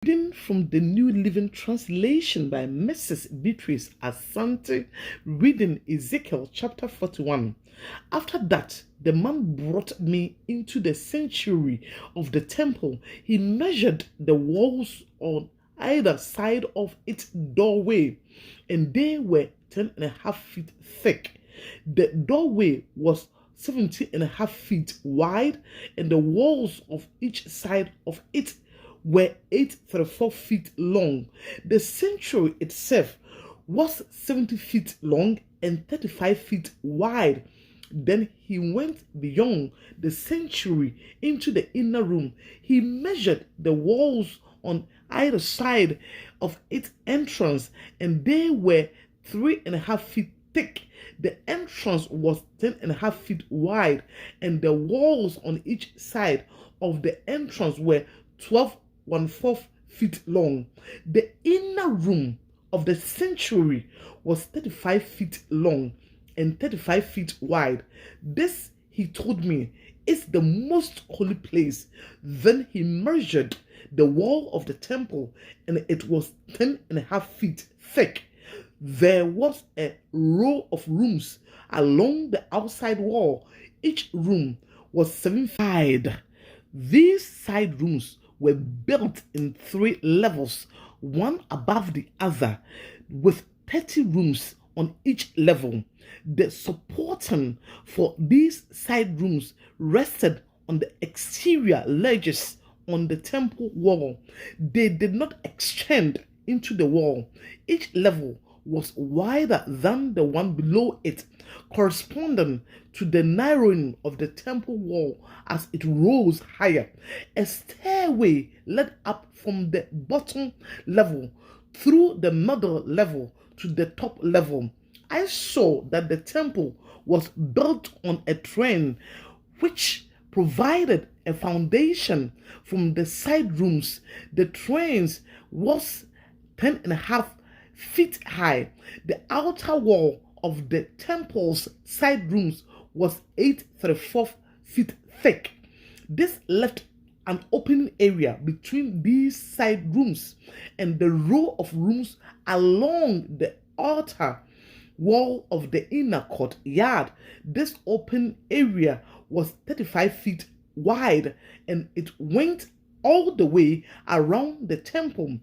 Reading from the New Living Translation by Mrs. Beatrice Asante, reading Ezekiel chapter 41. After that, the man brought me into the sanctuary of the temple. He measured the walls on either side of its doorway, and they were 10.5 feet thick. The doorway was 17.5 feet wide, and the walls of each side of it were 8.4 feet long. The sanctuary itself was 70 feet long and 35 feet wide. Then he went beyond the sanctuary into the inner room. He measured the walls on either side of its entrance, and they were 3.5 feet thick. The entrance was 10.5 feet wide, and the walls on each side of the entrance were 12.4 feet long. The inner room of the sanctuary was 35 feet long and 35 feet wide. This, he told me, is the most holy place. Then he measured the wall of the temple, and it was 10.5 feet thick. There was a row of rooms along the outside wall. Each room was 7 feet wide. These side rooms were built in 3 levels, one above the other, with 30 rooms on each level. The supporting for these side rooms rested on the exterior ledges on the temple wall. They did not extend into the wall. Each level was wider than the one below it, corresponding to the narrowing of the temple wall as it rose higher. A stairway led up from the bottom level through the middle level to the top level. I saw that the temple was built on a trend which provided a foundation from the side rooms. The trends was 10.5 feet high. The outer wall of the temple's side rooms was 8.4 feet thick. This left an open area between these side rooms and the row of rooms along the outer wall of the inner courtyard. This open area was 35 feet wide, and it went all the way around the temple.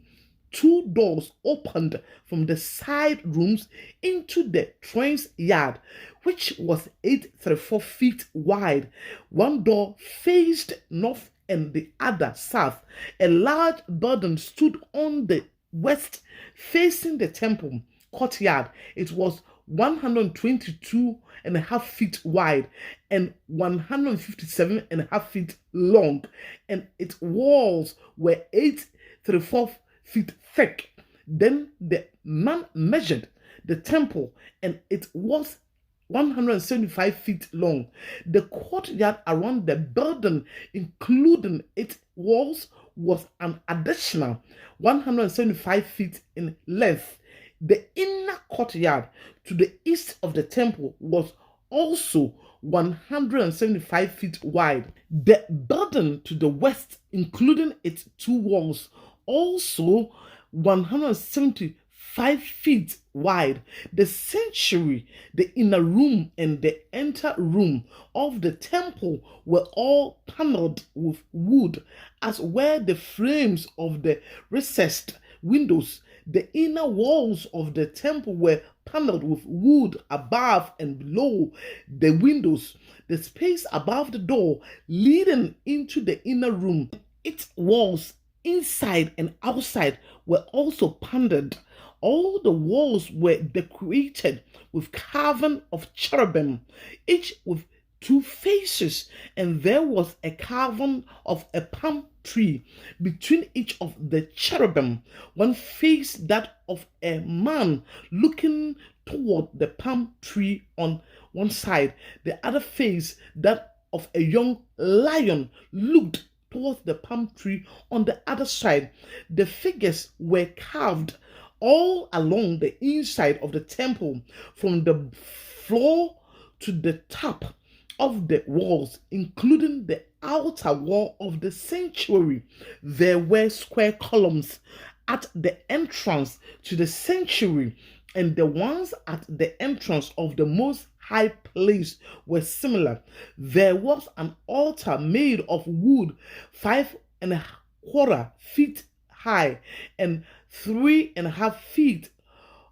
2 doors opened from the side rooms into the trans yard, which was 8.4 feet wide. One door faced north and the other south. A large building stood on the west facing the temple courtyard. It was 122.5 feet wide and 157.5 feet long, and its walls were 8.4 feet thick. Then the man measured the temple, and it was 175 feet long. The courtyard around the building, including its walls, was an additional 175 feet in length. The inner courtyard to the east of the temple was also 175 feet wide. The building to the west, including its 2 walls, also 175 feet wide. The sanctuary, the inner room, and the enter room of the temple were all paneled with wood, as were the frames of the recessed windows. The inner walls of the temple were paneled with wood above and below the windows. The space above the door leading into the inner room, its walls inside and outside, were also paneled. All the walls were decorated with carving of cherubim, each with 2 faces, and there was a carving of a palm tree between each of the cherubim. One face that of a man looking toward the palm tree on one side. The other face that of a young lion looked towards the palm tree on the other side. The figures were carved all along the inside of the temple, from the floor to the top of the walls, including the outer wall of the sanctuary, there were square columns at the entrance to the sanctuary, and the ones at the entrance of the most high place were similar. There was an altar made of wood 5.25 feet high and 3.5 feet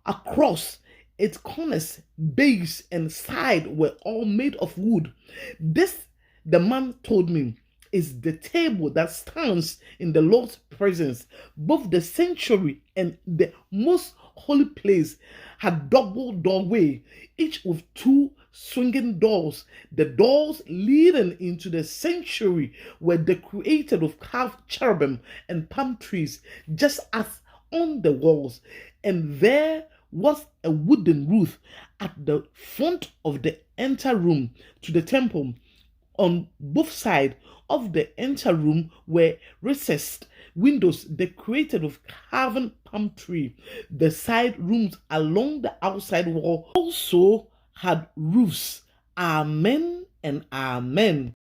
across. Its corners, base, and side were all made of wood. This, the man told me, is the table that stands in the Lord's presence. Both the sanctuary and the most holy place had double doorway, each with 2 swinging doors. The doors leading into the sanctuary were decorated with carved cherubim and palm trees, just as on the walls. And there was a wooden roof at the front of the enter room to the temple. On both sides of the enter room were recessed windows decorated with carved palm tree. The side rooms along the outside wall also had roofs. Amen and amen.